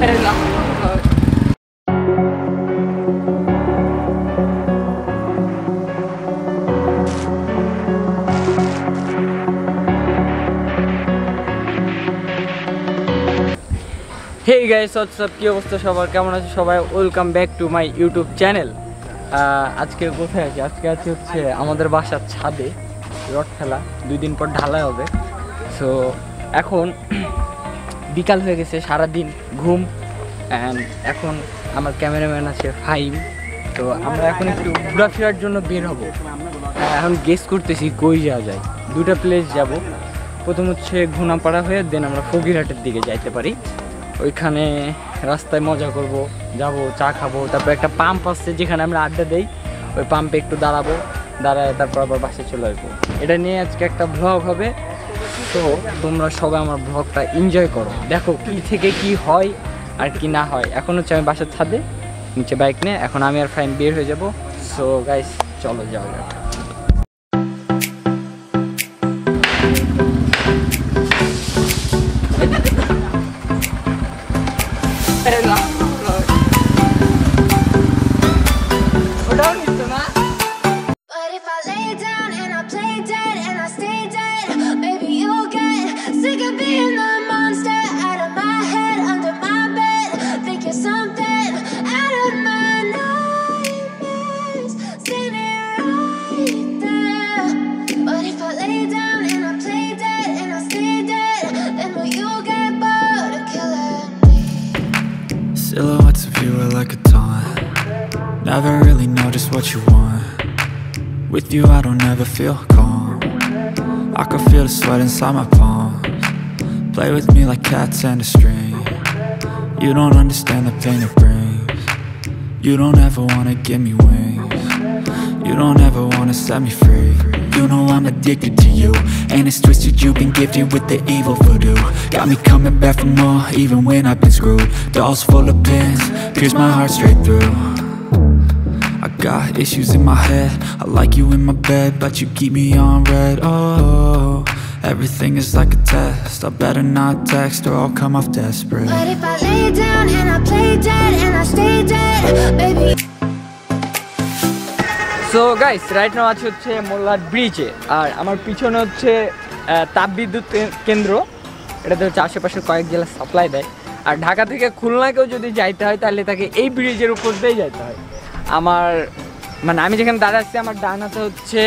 Hey guys, what's up? কি অবস্থা সবার? কেমন আছো সবাই? Welcome back to my YouTube channel. আজকে কোথায় আছি? আজকে হচ্ছে আমাদের বাসার ছাদে রড খেলা, 2 দিন পর ঢালাই হবে। সো এখন বিকাল হয়ে গেছে, সারাদিন ঘুম, অ্যান্ড এখন আমার ক্যামেরাম্যান আছে ফাহিম। তো আমরা এখন একটু ঘোরাফেরার জন্য বের হব। এখন গেস করতেছি কই যাওয়া যায়। 2টা প্লেস যাব। প্রথম হচ্ছে ঘুনাপাড়া হয়ে দেন আমরা ফকিরহাটের দিকে যাইতে পারি। ওইখানে রাস্তায় মজা করব, যাব, চা খাবো, তারপর একটা পাম্প আছে যেখানে আমরা আড্ডা দেই, ওই পাম্পে একটু দাঁড়ায় তারপর আবার বাসে চলে আসবো। এটা নিয়ে আজকে একটা ব্লগ হবে। তো তোমরা সবাই আমার ব্লগটা এনজয় করো, দেখো কি থেকে কি হয় আর কি না হয়। এখন হচ্ছে আমি বাসার ছাদে নিচে বাইক নিয়ে, এখন আমি আর ফাইন বের হয়ে যাব। সো গাইস চলো যাওয়া যাক। Silhouettes of you are like a taunt. Never really know just what you want. With you I don't ever feel calm. I can feel the sweat inside my palms. Play with me like cats and a string. You don't understand the pain it brings. You don't ever wanna give me wings. You don't ever wanna set me free. You know I'm addicted to you, and it's twisted, you've been gifted with the evil voodoo. Got me coming back for more, even when I've been screwed. Dolls full of pins, pierce my heart straight through. I got issues in my head, I like you in my bed, but you keep me on red. Oh, everything is like a test, I better not text or I'll come off desperate. But if I lay down and I play dead and I stay dead, baby. So guys right now আছে হচ্ছে মোল্লার ব্রিজে, আর আমার পিছনে হচ্ছে তাপবিদ্যুৎ কেন্দ্র। এটাতে হচ্ছে আশেপাশের কয়েক জেলা সাপ্লাই দেয়। আর ঢাকা থেকে খুলনাকেও যদি যাইতে হয় তাহলে তাকে এই ব্রিজের উপর দিয়েই যাইতে হয়। আমার মানে আমি যেখানে দাঁড়াচ্ছি, আমার ডান হাতে হচ্ছে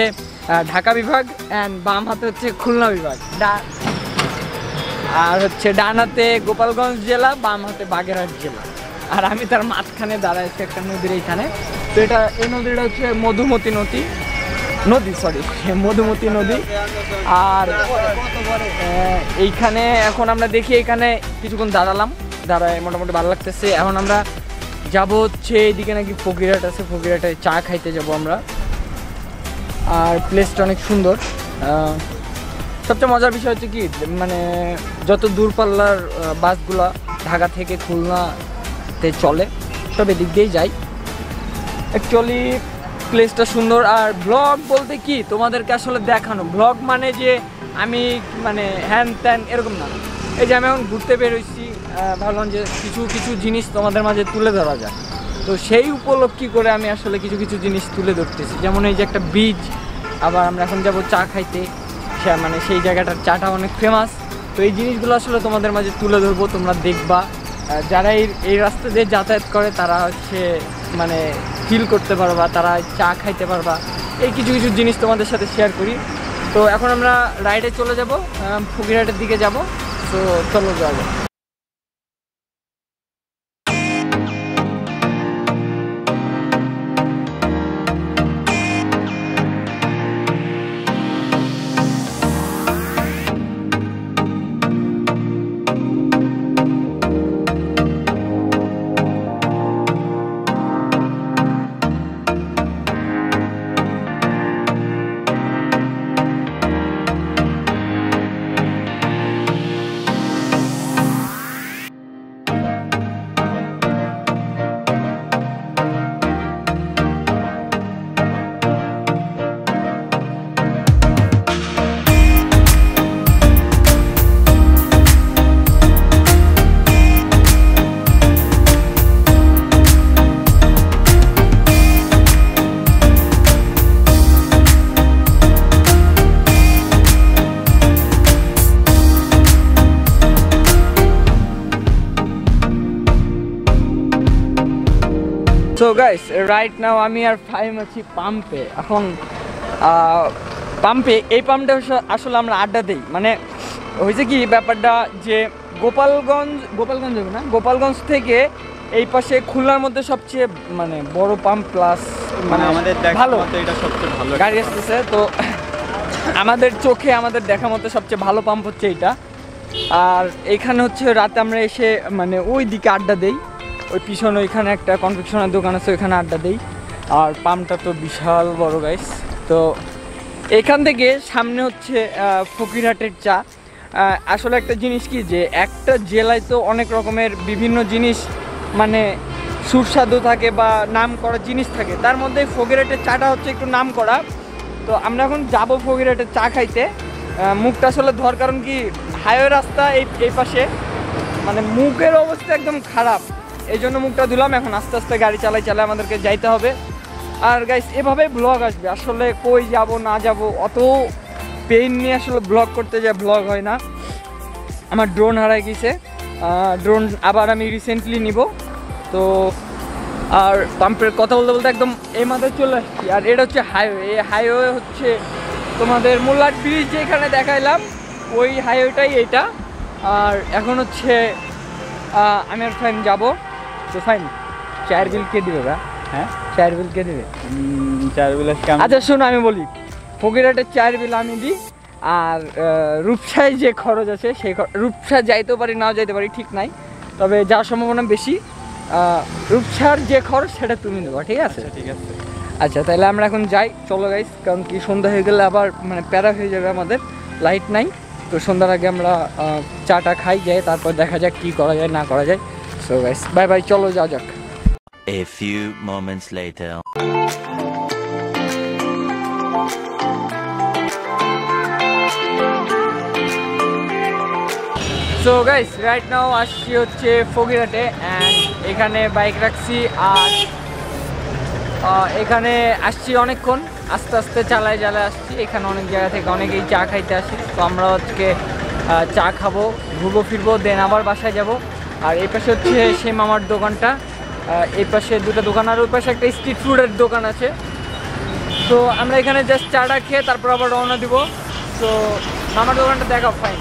ঢাকা বিভাগ অ্যান্ড বাম হাতে হচ্ছে খুলনা বিভাগ, আর হচ্ছে ডান হাতে গোপালগঞ্জ জেলা, বাম হাতে বাগেরহাট জেলা। আর আমি তার মাঝখানে দাঁড়াচ্ছি একটা নদীর এইখানে। তো এই নদীটা হচ্ছে মধুমতি নদী। আর এইখানে এখন আমরা দেখি, এখানে কিছুক্ষণ দাঁড়ায় মোটামুটি ভালো লাগতেছে। এখন আমরা যাব হচ্ছে এইদিকে নাকি ফকিরহাট আছে, ফকিরহাটে চা খাইতে যাব আমরা। আর প্লেসটা অনেক সুন্দর। সবচেয়ে মজার বিষয় হচ্ছে কি, মানে যত দূরপাল্লার বাসগুলা ঢাকা থেকে খুলনাতে চলে সব এদিক দিয়েই যায়। অ্যাকচুয়ালি প্লেসটা সুন্দর। আর ব্লগ বলতে কি, তোমাদেরকে আসলে দেখানো। ব্লগ মানে যে আমি মানে হ্যান ত্যান এরকম না। এই যে আমি এখন ঘুরতে বেরোইছি, ভাবলাম যে কিছু জিনিস তোমাদের মাঝে তুলে ধরা যায়। তো সেই উপলক্ষে করে আমি আসলে কিছু জিনিস তুলে ধরতেছি। যেমন এই যে একটা ব্রিজ, আবার আমরা এখন যাব চা খাইতে, মানে সেই জায়গাটার চাটা অনেক ফেমাস। তো এই জিনিসগুলো আসলে তোমাদের মাঝে তুলে ধরবো, তোমরা দেখবা। যারা এই রাস্তা দিয়ে যাতায়াত করে তারা হচ্ছে মানে ফিল করতে পারবা, তারা চা খাইতে পারবা। এই কিছু জিনিস তোমাদের সাথে শেয়ার করি। তো এখন আমরা রাইডে চলে যাব, ফকিরহাটের দিকে যাব। তো চলো যাওয়া যাক। সো গাইস রাইট নাও আমি আর ফাইম আছি পাম্পে। এখন পাম্পে এই পাম্পটা আসলে আমরা আড্ডা দিই। মানে হয়েছে কি ব্যাপারটা যে গোপালগঞ্জ থেকে এই পাশে খুলনার মধ্যে সবচেয়ে মানে বড় পাম্প প্লাস মানে আমাদের ভালো, এটা সবচেয়ে ভালো গাড়ি আসতেছে। তো আমাদের চোখে আমাদের দেখা মতো সবচেয়ে ভালো পাম্প হচ্ছে এইটা। আর এইখানে হচ্ছে রাতে আমরা এসে মানে ওই দিকে আড্ডা দেই, ওই পিছনে ওইখানে একটা কনফেকশনের দোকান আছে, ওইখানে আড্ডা দেই। আর পাম্পটা তো বিশাল বড় গাইস। তো এখান থেকে সামনে হচ্ছে ফকিরহাটের চা। আসলে একটা জিনিস কি যে একটা জেলায় তো অনেক রকমের বিভিন্ন জিনিস মানে সুস্বাদু থাকে বা নাম করা জিনিস থাকে, তার মধ্যে ফকিরহাটের চাটা হচ্ছে একটু নাম করা। তো আমরা এখন যাবো ফকিরহাটের চা খাইতে। মুখটা আসলে ধর, কারণ কি হাইওয়ে রাস্তা এই পাশে, মানে মুখের অবস্থা একদম খারাপ, এই জন্য মুখটা ধুলাম। এখন আস্তে আস্তে গাড়ি চালাই আমাদেরকে যাইতে হবে। আর গাইস এভাবে ব্লগ আসবে, আসলে কই যাব না যাব অত পেইন নিয়ে আসলে ব্লগ করতে যায়, ব্লগ হয় না। আমার ড্রোন হারাই গেছে, ড্রোন আবার আমি রিসেন্টলি নিব। তো আর পাম্পের কথা বলতে বলতে একদম এই মাথায় চলে আসছি। আর এটা হচ্ছে হাইওয়ে, এই হাইওয়ে হচ্ছে তোমাদের মোল্লাট ব্রিজ যেখানে দেখাইলাম ওই হাইওয়েটাই এইটা। আর এখন হচ্ছে আমি আর ফাইন যাবো। তো ফাইন চায়ের বিল কে দিবে বা? হ্যাঁ চায়ের বিল কে দেবে? চায়ের বিল আচ্ছা শোনো আমি বলি, ফকিরহাটের চায়ের বিল আমি দিই। আর রূপসায় যে খরচ আছে সেই রূপসা যাইতেও পারি নাও যাইতে পারি ঠিক নাই, তবে যাওয়ার সম্ভাবনা বেশি। রূপসার যে খরচ সেটা তুমি দেবো, ঠিক আছে? ঠিক আছে আচ্ছা তাহলে আমরা এখন যাই, চলো গাইস। কারণ কি সন্ধ্যা হয়ে গেলে আবার মানে প্যারা হয়ে যাবে, আমাদের লাইট নাই। তো সন্ধ্যার আগে আমরা চাটা খাই, যাই, তারপর দেখা যাক কি করা যায় না করা যায়। সো গাইস বাই বাই, চলো যাওয়া যাক। A few moments later. So guys right now আসছি হচ্ছে ফকিরহাটে, অ্যান্ড এখানে বাইক রাখছি। আর এখানে আসছি অনেকক্ষণ, আস্তে আস্তে চালায় আসছি। এখানে অনেক জায়গা থেকে অনেকেই চা খাইতে আসি। তো আমরা আজকে চা খাবো, ঘুরবো ফিরবো, দেন আবার বাসায় যাব। আর এই পাশে হচ্ছে সেই মামার দোকানটা, এই পাশে দুটো দোকান, আর ওই পাশে একটা স্ট্রিট ফুডের দোকান আছে। তো আমরা এখানে জাস্ট চাটা খেয়ে তারপর আবার রওনা দিব। তো মামার দোকানটা দেখাও fine.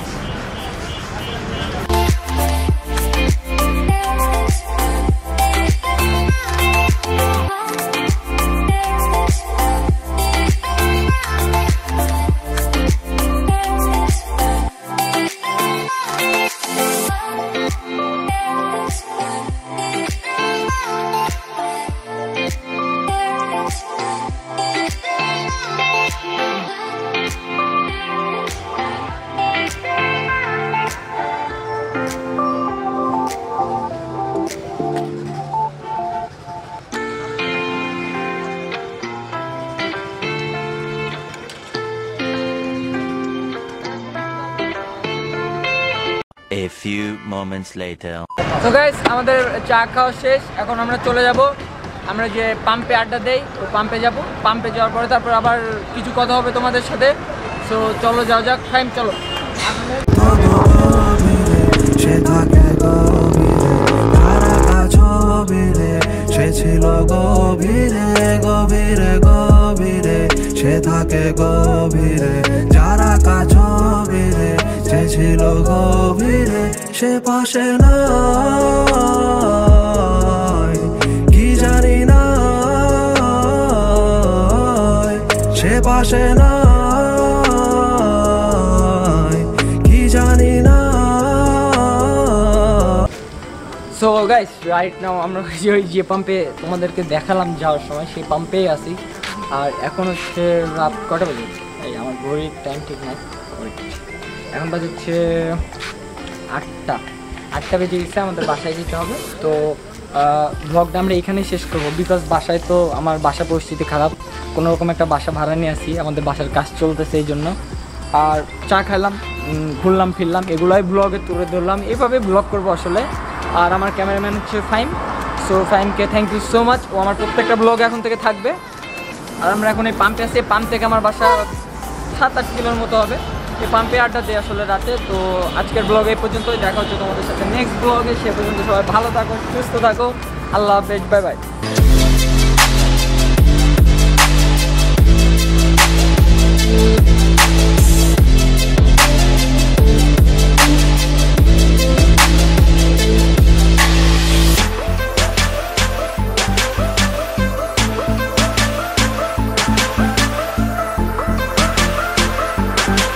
A few moments later. তো গাইস আমাদের চা খাওয়া শেষ, এখন আমরা চলে যাব। আমরা যে পাম্পে আড্ডা দেই তো পাম্পে যাব। পাম্পে যাওয়ার পরে তারপর আবার কিছু কথা হবে তোমাদের সাথে। সো চলো যাওয়া যাক, ফাইন চলো। সে থাকে গভীরে, সে ছিল গভীরে গভীরে গভীরে, সে থাকে গভীরে, যারা কাছবিরে, সে ছিল গভীরে, সে পাশে নয় কি জানি না, সে পাশে নয় কি জানি না। সো গাইস রাইট নাও আমরা ওই যে পাম্পে তোমাদেরকে দেখালাম যাওয়ার সময়, সেই পাম্পেই আছি। আর এখন হচ্ছে রাত কটা বাজে? এই আমার ঘড়ির টাইম ঠিক নাই, এখন বাজে হচ্ছে 8টা বেজে গেছে, আমাদের বাসায় যেতে হবে। তো ব্লগটা আমরা এখানেই শেষ করবো, বিকজ বাসায় তো আমার বাসা পরিস্থিতি খারাপ, কোনো রকম একটা বাসা ভাড়া নিয়ে আসি, আমাদের বাসার কাজ চলতেছে এই জন্য। আর চা খেলাম, ঘুরলাম ফিরলাম, এগুলোই ব্লগে তুলে ধরলাম, এইভাবে ব্লগ করবো আসলে। আর আমার ক্যামেরাম্যান হচ্ছে ফাইম। সো ফাইমকে থ্যাংক ইউ সো মাচ, ও আমার প্রত্যেকটা ব্লগ এখন থেকে থাকবে। আর আমরা এখন এই পাম্পে আছি, পাম্প থেকে আমার বাসা 7-8 কিলোর মতো হবে। এই পাম্পে আড্ডা দেয় আসলে রাতে। তো আজকের ব্লগ এই পর্যন্তই, দেখা হচ্ছে তোমাদের সাথে নেক্সট ব্লগে। সে পর্যন্ত সবাই ভালো থাকো, সুস্থ থাকো, আল্লাহ হাফেজ, বাই বাই। you.